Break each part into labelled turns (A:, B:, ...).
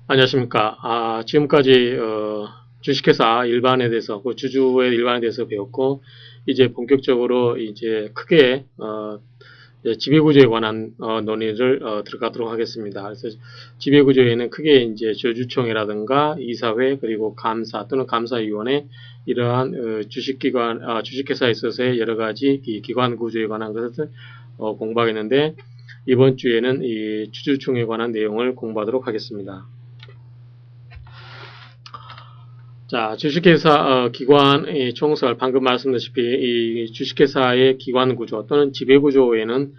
A: 안녕하십니까. 지금까지 주식회사 일반에 대해서, 그 주주의 일반에 대해서 배웠고, 이제 본격적으로 이제 크게 이제 지배구조에 관한 논의를 들어가도록 하겠습니다. 그래서 지배구조에는 크게 이제 주주총회라든가 이사회 그리고 감사 또는 감사위원회 이러한 주식기관, 주식회사에 있어서의 여러 가지 이 기관 구조에 관한 것을 공부하겠는데 이번 주에는 이 주주총회에 관한 내용을 공부하도록 하겠습니다. 자, 주식회사 기관 총설 방금 말씀드렸다시피 이 주식회사의 기관 구조 또는 지배 구조에는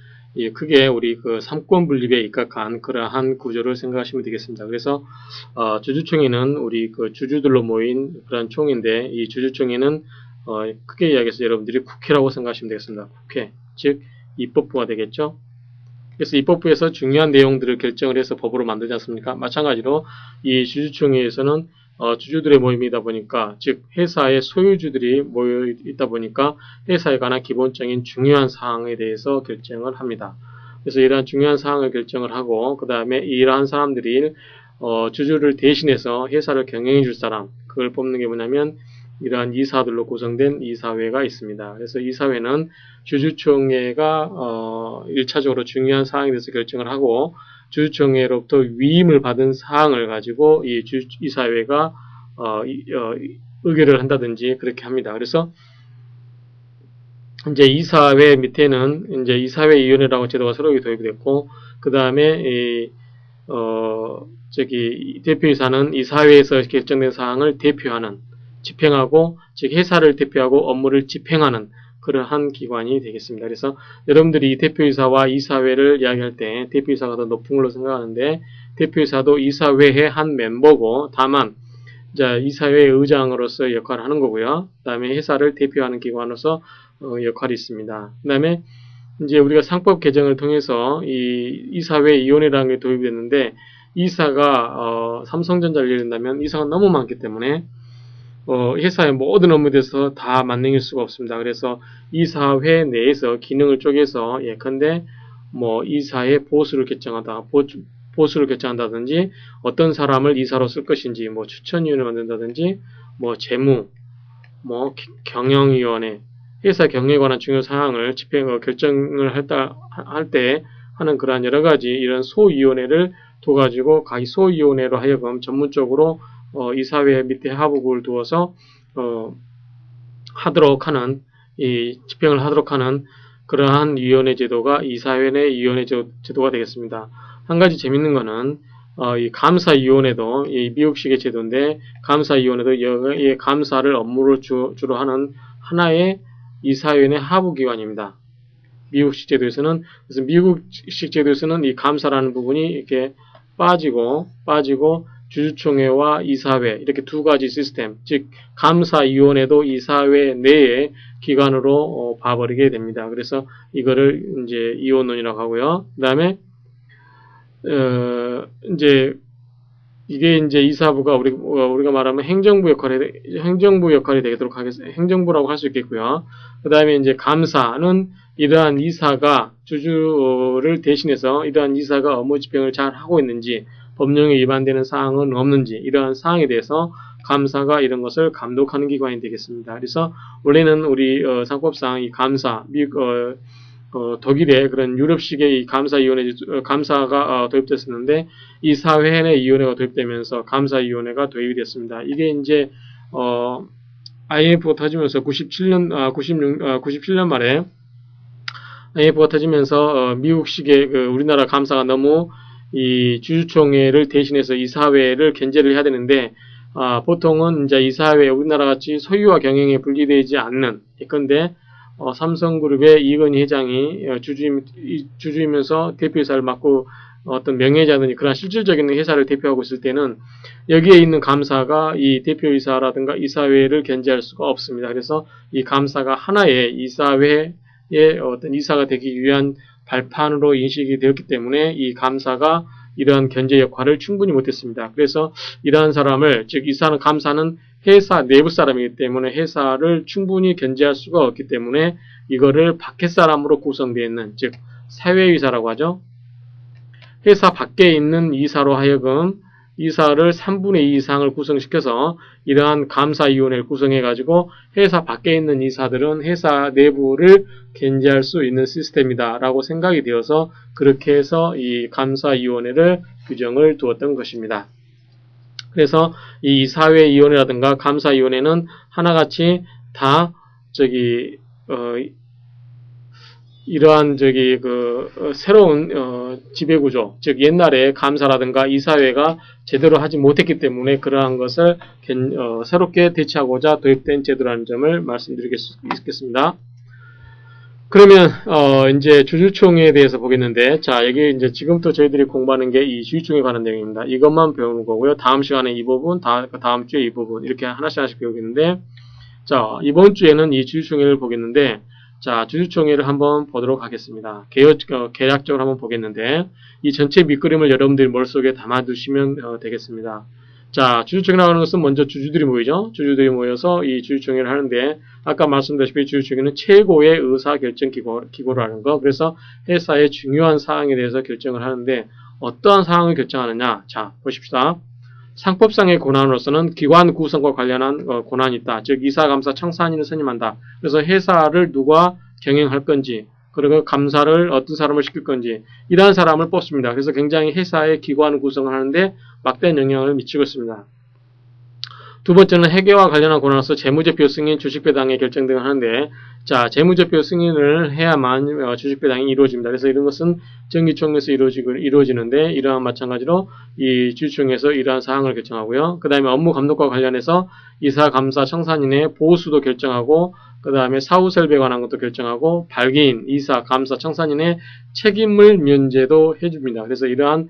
A: 크게 우리 그 삼권 분립에 입각한 그러한 구조를 생각하시면 되겠습니다. 그래서 주주총회는 우리 그 주주들로 모인 그런 총인데 이 주주총회는 크게 이야기해서 여러분들이 국회라고 생각하시면 되겠습니다. 국회, 즉 입법부가 되겠죠. 그래서 입법부에서 중요한 내용들을 결정을 해서 법으로 만들지 않습니까? 마찬가지로 이 주주총회에서는 주주들의 모임이다 보니까, 즉 회사의 소유주들이 모여 있다 보니까 회사에 관한 기본적인 중요한 사항에 대해서 결정을 합니다. 그래서 이러한 중요한 사항을 결정을 하고 그 다음에 이러한 사람들이 주주를 대신해서 회사를 경영해 줄 사람, 그걸 뽑는 게 뭐냐면 이러한 이사들로 구성된 이사회가 있습니다. 그래서 이사회는 주주총회가 1차적으로 중요한 사항에 대해서 결정을 하고 주주총회로부터 위임을 받은 사항을 가지고 이 이사회가 의결을 한다든지 그렇게 합니다. 그래서 이제 이사회 밑에는 이제 이사회위원회라고 제도가 새로 도입이 됐고 그 다음에 대표이사는 이사회에서 결정된 사항을 대표하는 집행하고 즉 회사를 대표하고 업무를 집행하는 그러한 기관이 되겠습니다. 그래서 여러분들이 이 대표이사와 이사회를 이야기할 때 대표이사가 더 높은 걸로 생각하는데 대표이사도 이사회의 한 멤버고 다만 이사회의 의장으로서 역할을 하는 거고요. 그 다음에 회사를 대표하는 기관으로서 역할이 있습니다. 그 다음에 이제 우리가 상법 개정을 통해서 이 이사회 위원회라는 게 도입이 됐는데 이사가 삼성전자를 예를 든다면 이사가 너무 많기 때문에 회사의 모든 업무에 대해서 다 만능일 수가 없습니다. 그래서 이사회 내에서 기능을 쪼개서 예컨대 뭐 이사의 보수를 결정한다든지 어떤 사람을 이사로 쓸 것인지 뭐 추천위원회 만든다든지 뭐 재무 뭐 경영위원회 회사 경영에 관한 중요 사항을 결정을 할 때 하는 그러한 여러 가지 이런 소위원회를 둬가지고 각 소위원회로 하여금 전문적으로 이사회 밑에 하부국을 두어서 집행을 하도록 하는 그러한 위원회 제도가 이사회 내 위원회 제도가 되겠습니다. 한 가지 재밌는 거는 이 감사위원회도 이 미국식의 제도인데 감사위원회도 이 감사를 업무로 주로 하는 하나의 이사회 내 하부기관입니다. 미국식 제도에서는 그래서 미국식 제도에서는 이 감사라는 부분이 이렇게 빠지고 주주총회와 이사회 이렇게 두 가지 시스템, 즉 감사위원회도 이사회 내의 기관으로 봐버리게 됩니다. 그래서 이거를 이제 이원론이라고 하고요. 그다음에 이게 이제 이사부가 우리가 말하면 행정부 역할이 되도록 하겠습니다. 행정부라고 할 수 있겠고요. 그다음에 이제 감사는 이러한 이사가 주주를 대신해서 이러한 이사가 업무 집행을 잘 하고 있는지 법령에 위반되는 사항은 없는지 이러한 사항에 대해서 감사가 이런 것을 감독하는 기관이 되겠습니다. 그래서 원래는 우리 상법상 이 감사 독일의 그런 유럽식의 이 감사가 도입됐었는데 이 사회 내 위원회가 도입되면서 감사위원회가 도입이 됐습니다. 이게 이제 IMF가 터지면서 97년 말에 IMF가 터지면서 미국식의 우리나라 감사가 너무 이 주주총회를 대신해서 이사회를 견제를 해야 되는데 보통은 이제 이사회 우리나라 같이 소유와 경영에 분리되지 않는 예컨대 삼성그룹의 이건희 회장이 주주이면서 대표이사를 맡고 어떤 명예자든지 그런 실질적인 회사를 대표하고 있을 때는 여기에 있는 감사가 이 대표이사라든가 이사회를 견제할 수가 없습니다. 그래서 이 감사가 하나의 이사회의 어떤 이사가 되기 위한 발판으로 인식이 되었기 때문에 이 감사가 이러한 견제 역할을 충분히 못했습니다. 그래서 이러한 사람을 즉 이사는 감사는 회사 내부 사람이기 때문에 회사를 충분히 견제할 수가 없기 때문에 이거를 밖에 사람으로 구성되어 있는 즉 사회이사라고 하죠. 회사 밖에 있는 이사로 하여금 이사를 3분의 2 이상을 구성시켜서 이러한 감사위원회를 구성해가지고 회사 밖에 있는 이사들은 회사 내부를 견제할 수 있는 시스템이다 라고 생각이 되어서 그렇게 해서 이 감사위원회를 규정을 두었던 것입니다. 그래서 이 이사회위원회라든가 감사위원회는 하나같이 다 이러한 새로운 지배구조, 즉 옛날에 감사라든가 이사회가 제대로 하지 못했기 때문에 그러한 것을 새롭게 대체하고자 도입된 제도라는 점을 말씀드리겠습니다. 그러면 이제 주주총회에 대해서 보겠는데, 자 여기 이제 지금부터 저희들이 공부하는 게 이 주주총회에 관한 내용입니다. 이것만 배우는 거고요. 다음 시간에 이 부분, 다음 주에 이 부분 이렇게 하나씩 배우겠는데, 자 이번 주에는 이 주주총회를 보겠는데. 자, 주주총회를 한번 보도록 하겠습니다. 개략적으로 한번 보겠는데, 이 전체 밑그림을 여러분들이 머릿속에 담아두시면 되겠습니다. 자, 주주총회라고 하는 것은 먼저 주주들이 모이죠. 주주들이 모여서 이 주주총회를 하는데, 아까 말씀드렸다시피 주주총회는 최고의 의사결정 기구라는 거. 그래서 회사의 중요한 사항에 대해서 결정을 하는데, 어떠한 사항을 결정하느냐. 자, 보십시다. 상법상의 권한으로서는 기관 구성과 관련한 권한이 있다. 즉 이사, 감사, 청산인을 선임한다. 그래서 회사를 누가 경영할 건지, 그리고 감사를 어떤 사람을 시킬 건지 이러한 사람을 뽑습니다. 그래서 굉장히 회사의 기관 구성을 하는데 막대한 영향을 미치고 있습니다. 두 번째는 회계와 관련한 권한으로서 재무제표 승인, 주식배당의 결정 등을 하는데, 자, 재무제표 승인을 해야만 주식배당이 이루어집니다. 그래서 이런 것은 정기총회에서 이루어지는데, 이러한 마찬가지로 이 주주총회에서 이러한 사항을 결정하고요. 그 다음에 업무 감독과 관련해서 이사, 감사, 청산인의 보수도 결정하고, 그 다음에 사후설비에 관한 것도 결정하고, 발기인, 이사, 감사, 청산인의 책임을 면제도 해줍니다. 그래서 이러한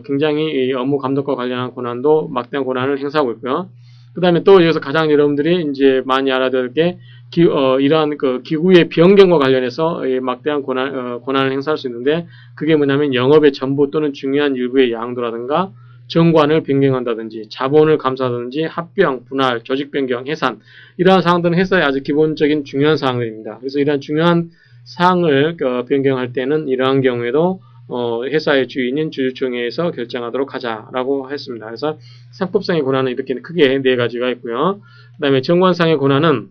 A: 굉장히 업무 감독과 관련한 권한도 막대한 권한을 행사하고 있고요. 그 다음에 또 여기서 가장 여러분들이 이제 많이 알아야 될 게, 이러한 기구의 변경과 관련해서 막대한 권한을 행사할 수 있는데, 그게 뭐냐면 영업의 전부 또는 중요한 일부의 양도라든가, 정관을 변경한다든지, 자본을 감사하든지, 합병, 분할, 조직 변경, 해산, 이러한 사항들은 회사의 아주 기본적인 중요한 사항들입니다. 그래서 이러한 중요한 사항을 변경할 때는 이러한 경우에도 회사의 주인인 주주총회에서 결정하도록 하자라고 했습니다. 그래서 상법상의 권한은 이렇게 크게 네 가지가 있고요. 그 다음에 정관상의 권한은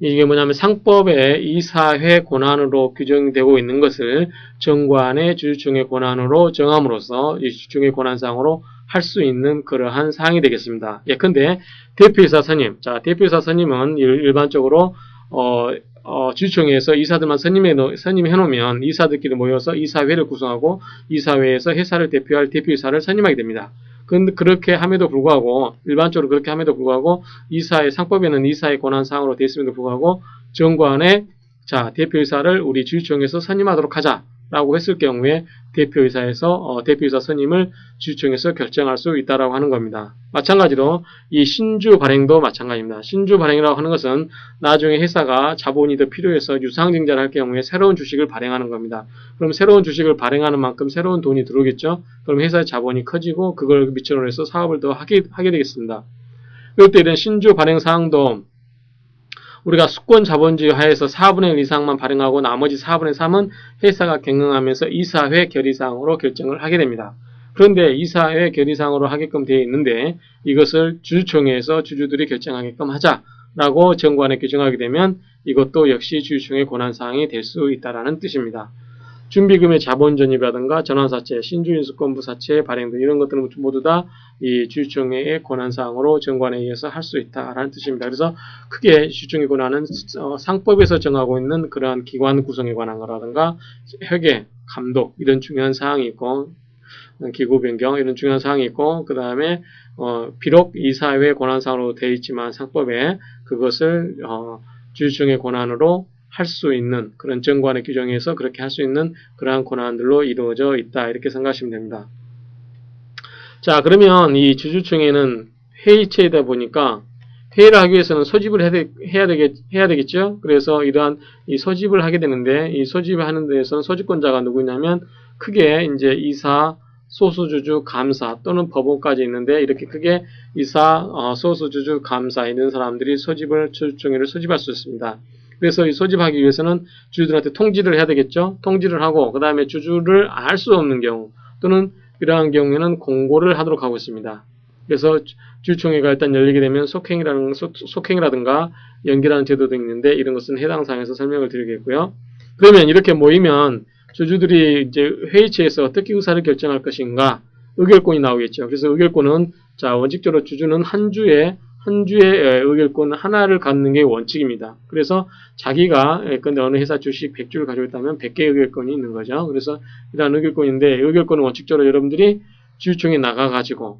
A: 이게 뭐냐면 상법의 이사회 권한으로 규정되고 있는 것을 정관의 주주총회 권한으로 정함으로써 이 주주총회 권한상으로 할 수 있는 그러한 사항이 되겠습니다. 예컨대 대표이사 선임. 자, 대표이사 선임은 일반적으로 주주총회에서 이사들만 선임해 놓으면 이사들끼리 모여서 이사회를 구성하고 이사회에서 회사를 대표할 대표이사를 선임하게 됩니다. 그런데 그렇게 함에도 불구하고, 일반적으로 그렇게 함에도 불구하고, 상법에는 이사의 권한사항으로 되어 있음에도 불구하고, 정관에, 자, 대표이사를 우리 주주총회에서 선임하도록 하자라고 했을 경우에, 대표이사 선임을 주주총회에서 결정할 수 있다라고 하는 겁니다. 마찬가지로, 이 신주 발행도 마찬가지입니다. 신주 발행이라고 하는 것은 나중에 회사가 자본이 더 필요해서 유상증자를 할 경우에 새로운 주식을 발행하는 겁니다. 그럼 새로운 주식을 발행하는 만큼 새로운 돈이 들어오겠죠? 그럼 회사의 자본이 커지고 그걸 미천으로 해서 사업을 더 하게 되겠습니다. 그럴 때 이런 신주 발행 사항도 우리가 수권 자본주의 하에서 4분의 1 이상만 발행하고 나머지 4분의 3은 회사가 경영하면서 이사회 결의사항으로 결정을 하게 됩니다. 그런데 이사회 결의사항으로 하게끔 되어 있는데 이것을 주주총회에서 주주들이 결정하게끔 하자라고 정관에 규정하게 되면 이것도 역시 주주총회 권한사항이 될 수 있다는 뜻입니다. 준비금의 자본 전입이라든가 전환사채, 신주인수권부 사채 발행 등 이런 것들은 모두 다 이 주주총회의 권한사항으로 정관에 의해서 할 수 있다라는 뜻입니다. 그래서 크게 주주총회 권한은 상법에서 정하고 있는 그러한 기관 구성에 관한 거라든가 회계, 감독 이런 중요한 사항이 있고 기구 변경 이런 중요한 사항이 있고 그 다음에 비록 이사회 권한사항으로 되어 있지만 상법에 그것을 주주총회 권한으로 할 수 있는 그런 정관의 규정에서 그렇게 할 수 있는 그러한 권한들로 이루어져 있다 이렇게 생각하시면 됩니다. 자, 그러면 이 주주총회는 회의체이다 보니까 회의를 하기 위해서는 소집을 해야 되겠죠. 그래서 이러한 이 소집을 하게 되는데 이 소집을 하는 데에서는 소집권자가 누구냐면 크게 이제 이사, 소수주주, 감사 또는 법원까지 있는데 이렇게 크게 이사, 소수주주, 감사 이런 사람들이 주주총회를 소집할 수 있습니다. 그래서 이 소집하기 위해서는 주주들한테 통지를 해야 되겠죠. 통지를 하고 그 다음에 주주를 알 수 없는 경우 또는 이러한 경우에는 공고를 하도록 하고 있습니다. 그래서 주주총회가 일단 열리게 되면 속행이라든가 연기라는 제도도 있는데 이런 것은 해당 사항에서 설명을 드리겠고요. 그러면 이렇게 모이면 주주들이 이제 회의체에서 어떻게 의사를 결정할 것인가 의결권이 나오겠죠. 그래서 의결권은 자 원칙적으로 주주는 한 주에 의결권 하나를 갖는 게 원칙입니다. 그래서 자기가 근데 어느 회사 주식 100주를 가지고 있다면 100개의 의결권이 있는 거죠. 그래서 이러한 의결권인데 의결권은 원칙적으로 여러분들이 주주총회에 나가가지고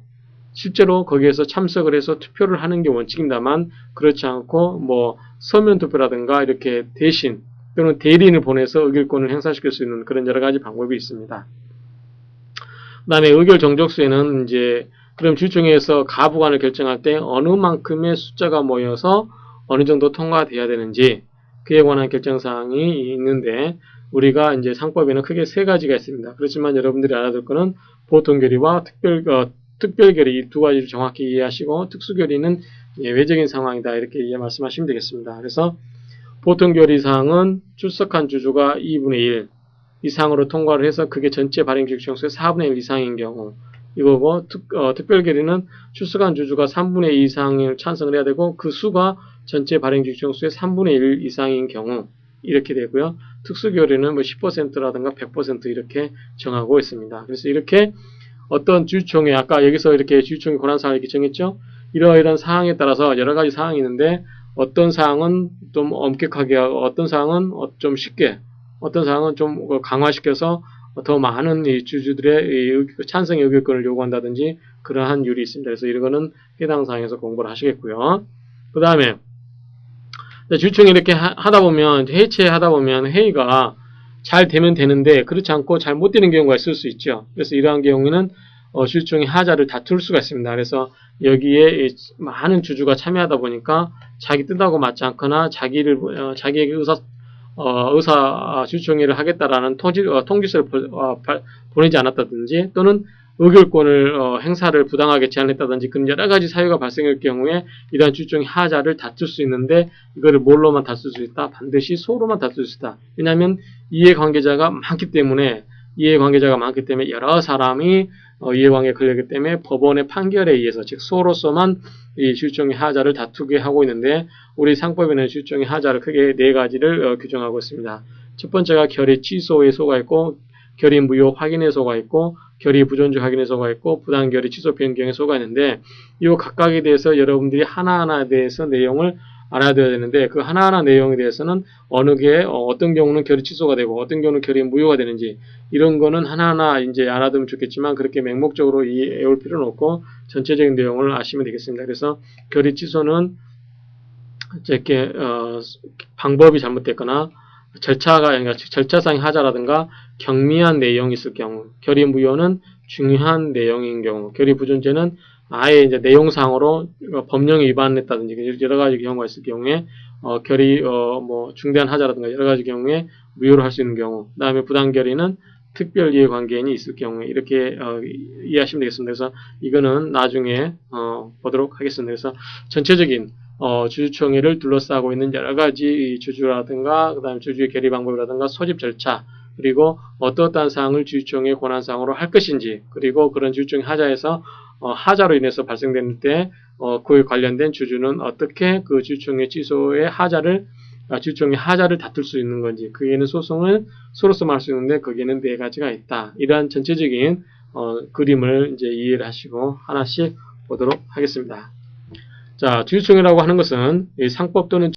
A: 실제로 거기에서 참석을 해서 투표를 하는 게 원칙입니다만 그렇지 않고 뭐 서면 투표라든가 이렇게 대신 또는 대리인을 보내서 의결권을 행사시킬 수 있는 그런 여러 가지 방법이 있습니다. 그 다음에 의결 정족수에는 이제 그럼 주주총회에서 가부관을 결정할 때 어느 만큼의 숫자가 모여서 어느 정도 통과돼야 되는지 그에 관한 결정사항이 있는데 우리가 이제 상법에는 크게 세 가지가 있습니다. 그렇지만 여러분들이 알아둘 거는 보통결의와 특별결의 이 두 가지를 정확히 이해하시고 특수결의는 예외적인 상황이다 이렇게 말씀하시면 되겠습니다. 그래서 보통결의사항은 출석한 주주가 2분의 1 이상으로 통과를 해서 그게 전체 발행주식총수의 4분의 1 이상인 경우 이거고 특별결의는 출석한 주주가 3분의 2 이상을 찬성을 해야 되고 그 수가 전체 발행주식총수의 3분의 1 이상인 경우 이렇게 되고요. 특수결의는 뭐 10%라든가 100% 이렇게 정하고 있습니다. 그래서 이렇게 어떤 주주총회 아까 여기서 이렇게 주주총회 권한사항을 이렇게 정했죠. 이러이러한 사항에 따라서 여러 가지 사항이 있는데 어떤 사항은 좀 엄격하게 하고 어떤 사항은 좀 쉽게 어떤 사항은 좀 강화시켜서 더 많은 이 주주들의 찬성의 의결권을 요구한다든지 그러한 율이 있습니다. 그래서 이거는 해당 사항에서 공부를 하시겠고요. 그 다음에 주주총회 이렇게 하다 보면 회의체 하다 보면 회의가 잘 되면 되는데 그렇지 않고 잘 못 되는 경우가 있을 수 있죠. 그래서 이러한 경우에는 주주총회 하자를 다툴 수가 있습니다. 그래서 여기에 많은 주주가 참여하다 보니까 자기 뜻하고 맞지 않거나 자기에게 주주총회를 하겠다라는 통지서를 보내지 않았다든지 또는 의결권을 행사를 부당하게 제한했다든지 그런 여러 가지 사유가 발생할 경우에 이러한 주주총회 하자를 다툴 수 있는데 이거를 뭘로만 다툴 수 있다? 반드시 소로만 다툴 수 있다. 왜냐하면 이해관계자가 많기 때문에 여러 사람이 이해관계에 걸리기 때문에 법원의 판결에 의해서 즉 소로서만 이 주주총회 하자를 다투게 하고 있는데 우리 상법에는 주주총회 하자를 크게 네 가지를 규정하고 있습니다. 첫 번째가 결의 취소의 소가 있고 결의 무효 확인의 소가 있고 결의 부존재 확인의 소가 있고 부당결의 취소 변경의 소가 있는데 이 각각에 대해서 여러분들이 하나하나에 대해서 내용을 알아야 되는데 그 하나하나 내용에 대해서는 어느 게 어떤 경우는 결의 취소가 되고 어떤 경우는 결의 무효가 되는지 이런 거는 하나하나 이제 알아두면 좋겠지만 그렇게 맹목적으로 외울 필요는 없고 전체적인 내용을 아시면 되겠습니다. 그래서 결의 취소는 이렇게 방법이 잘못됐거나 절차상 하자라든가 경미한 내용이 있을 경우, 결의 무효는 중요한 내용인 경우, 결의 부존재는 아예 이제 내용상으로 법령에 위반했다든지 여러 가지 경우가 있을 경우에 결의 뭐 중대한 하자라든가 여러 가지 경우에 무효로 할 수 있는 경우, 그다음에 부당결의는 특별 이해관계인이 있을 경우에 이렇게 이해하시면 되겠습니다. 그래서 이거는 나중에 보도록 하겠습니다. 그래서 전체적인 주주총회를 둘러싸고 있는 여러 가지 주주라든가 그다음에 주주의 결의 방법이라든가 소집 절차 그리고 어떠한 사항을 주주총회 권한사항으로 할 것인지 그리고 그런 주주총회 하자에서 하자로 인해서 발생될 때 그에 관련된 주주는 어떻게 그 주주총회 취소의 주주총회 하자를 다툴 수 있는 건지 그에는 소송을 소로서만 할 수 있는데 거기에는 네 가지가 있다. 이러한 전체적인 그림을 이제 이해를 하시고 하나씩 보도록 하겠습니다. 자, 주주총회라고 하는 것은 이 상법 또는